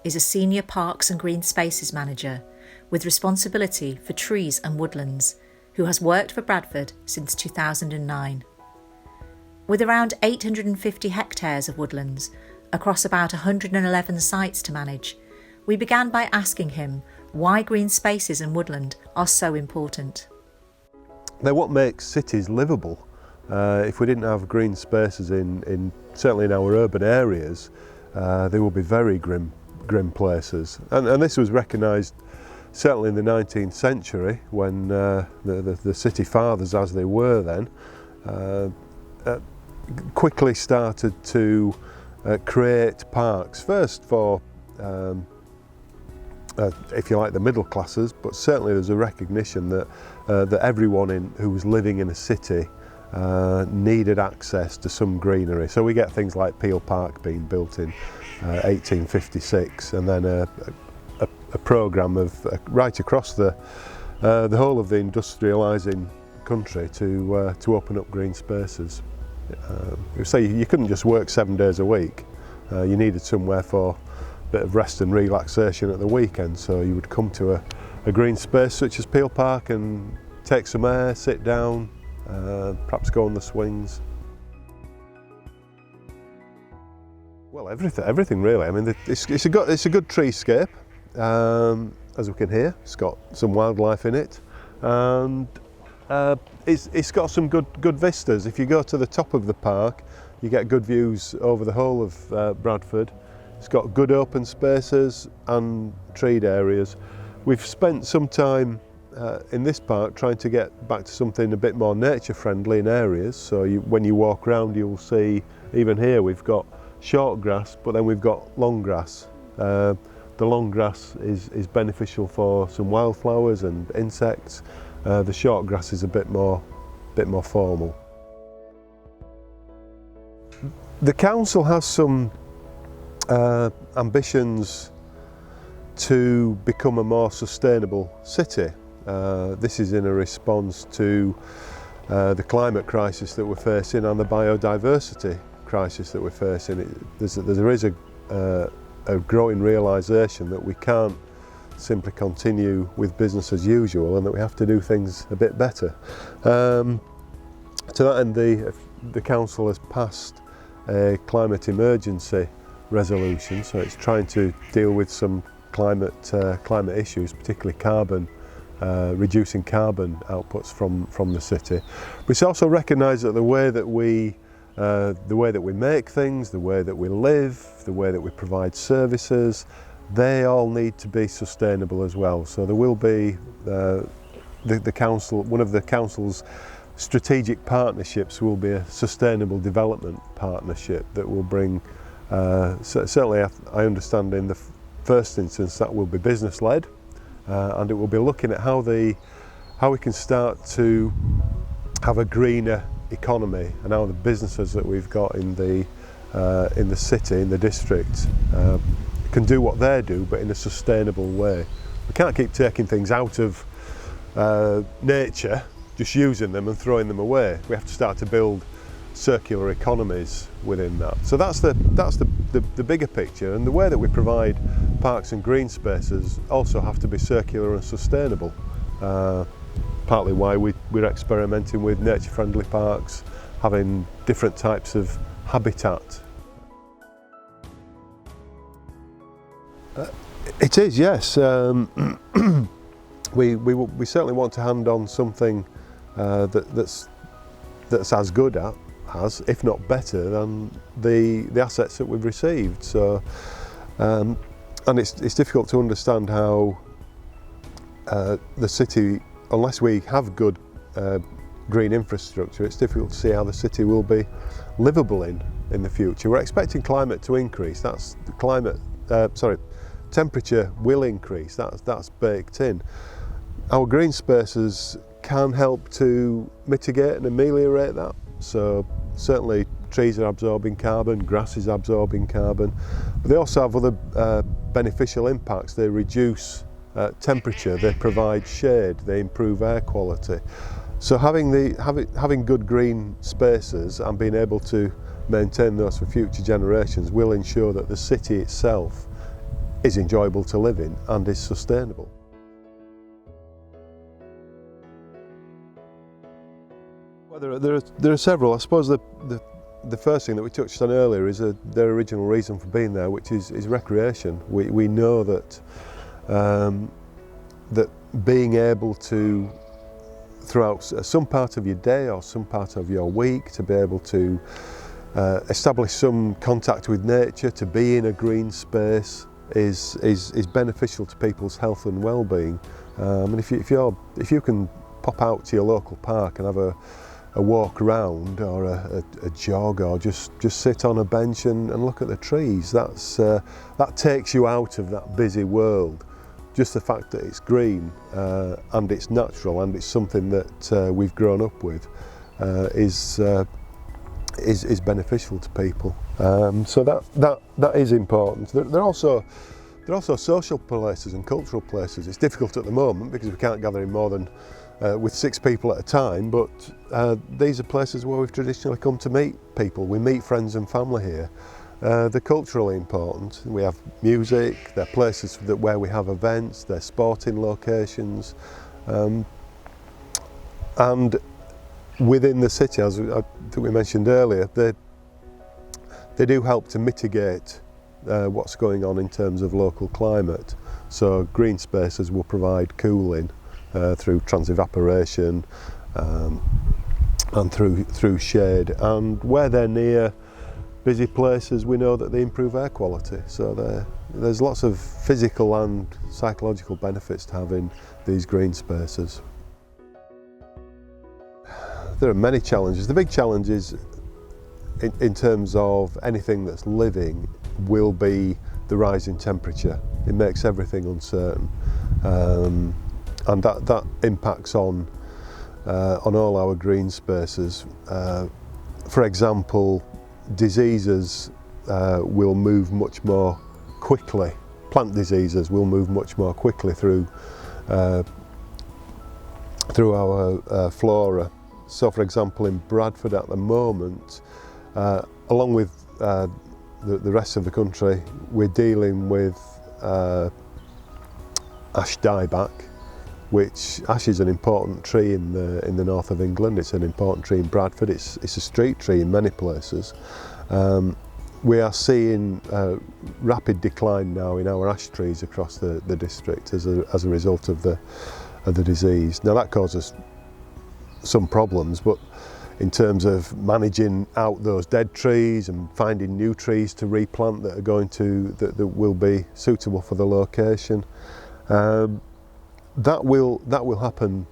is a Senior Parks and Green Spaces Manager with responsibility for trees and woodlands, who has worked for Bradford since 2009. With around 850 hectares of woodlands across about 111 sites to manage, we began by asking him why green spaces and woodland are so important. They're what makes cities livable. If we didn't have green spaces certainly in our urban areas, they would be very grim places. And this was recognised certainly in the 19th century when the city fathers, as they were then, quickly started to create parks, first for if you like, the middle classes, but certainly there's a recognition that everyone who was living in a city needed access to some greenery. So we get things like Peel Park being built in 1856, and then a programme of right across the whole of the industrialising country to open up green spaces. So you couldn't just work 7 days a week. You needed somewhere for a bit of rest and relaxation at the weekend, so you would come to a green space such as Peel Park and take some air, sit down, perhaps go on the swings. Well, everything really. I mean, it's a good treescape, as we can hear. It's got some wildlife in it, and it's got some good vistas. If you go to the top of the park, you get good views over the whole of Bradford. It's got good open spaces and treed areas. We've spent some time in this park trying to get back to something a bit more nature friendly in areas. So when you walk around, you'll see, even here we've got short grass, but then we've got long grass. The long grass is beneficial for some wildflowers and insects. The short grass is a bit more formal. The council has some ambitions to become a more sustainable city. This is in a response to the climate crisis that we're facing and the biodiversity crisis that we're facing. There is a growing realisation that we can't simply continue with business as usual and that we have to do things a bit better. To that end, the council has passed a climate emergency resolution, so it's trying to deal with some climate issues, particularly reducing carbon outputs from the city. But it's also recognised that the way that we make things, the way that we live, the way that we provide services, they all need to be sustainable as well. So there will be the council, one of the council's strategic partnerships will be a sustainable development partnership that will bring, certainly I understand in the first instance that will be business led, and it will be looking at how we can start to have a greener economy and how the businesses that we've got in the city, in the district, can do what they do but in a sustainable way. We can't keep taking things out of nature, just using them and throwing them away. We have to start to build circular economies within that. So that's the bigger picture, and the way that we provide parks and green spaces also have to be circular and sustainable. Partly why we're experimenting with nature-friendly parks, having different types of habitat. It is, yes. We certainly want to hand on something that's as good as, if not better, than the assets that we've received. So, and it's difficult to understand how the city, unless we have good green infrastructure, it's difficult to see how the city will be livable in the future. We're expecting climate to increase. That's the temperature will increase. That's baked in. Our green spaces can help to mitigate and ameliorate that. So certainly trees are absorbing carbon, grass is absorbing carbon, but they also have other beneficial impacts. They reduce temperature, they provide shade, they improve air quality. So having good green spaces and being able to maintain those for future generations will ensure that the city itself is enjoyable to live in and is sustainable. Well, there are several. I suppose the first thing that we touched on earlier is their original reason for being there, which is recreation. We know that that being able to, throughout some part of your day or some part of your week, to be able to establish some contact with nature, to be in a green space, is beneficial to people's health and well-being. And if you can pop out to your local park and have a walk around, or a jog, or just sit on a bench and look at the trees, that takes you out of that busy world. Just the fact that it's green and it's natural and it's something that we've grown up with is beneficial to people. So that is important. They're also social places and cultural places. It's difficult at the moment because we can't gather in more than with 6 people at a time, but these are places where we've traditionally come to meet people. We meet friends and family here. They're culturally important. We have music, they're places where we have events, they're sporting locations, and within the city, as I think we mentioned earlier, they do help to mitigate what's going on in terms of local climate. So green spaces will provide cooling through transevaporation and through shade, and where they're near busy places, we know that they improve air quality. So there's lots of physical and psychological benefits to having these green spaces. There are many challenges. The big challenges in terms of anything that's living will be the rise in temperature. It makes everything uncertain. And that impacts on all our green spaces. For example, diseases will move much more quickly. Plant diseases will move much more quickly through our flora. So, for example, in Bradford at the moment, along with the rest of the country, we're dealing with ash dieback. Which ash is an important tree in the north of England. It's an important tree in Bradford. It's a street tree in many places. We are seeing rapid decline now in our ash trees across the district as a result of the disease. Now that causes some problems, but in terms of managing out those dead trees and finding new trees to replant that will be suitable for the location. That will happen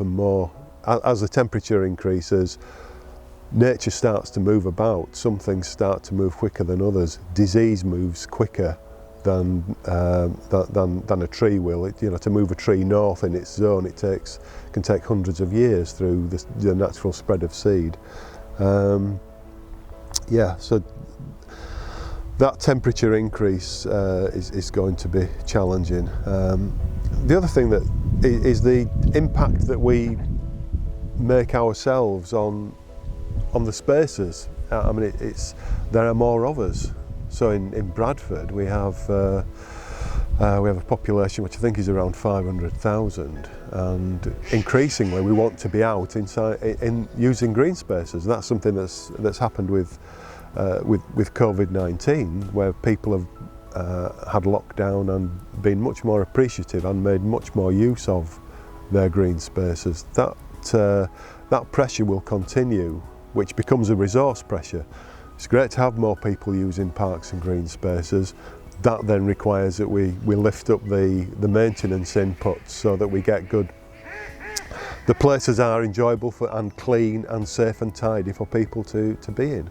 more as the temperature increases. Nature starts to move about. Some things start to move quicker than others. Disease moves quicker than a tree will. To move a tree north in its zone, can take hundreds of years through the natural spread of seed. So that temperature increase is going to be challenging. The other thing that is the impact that we make ourselves on the spaces. I mean, there are more of us. So in Bradford we have a population which I think is around 500,000, and increasingly we want to be out in using green spaces. That's something that's happened with COVID-19, where people have had lockdown and been much more appreciative and made much more use of their green spaces. That pressure will continue, which becomes a resource pressure. It's great to have more people using parks and green spaces. That then requires that we lift up the maintenance inputs so that we get good. The places are enjoyable and clean and safe and tidy for people to be in.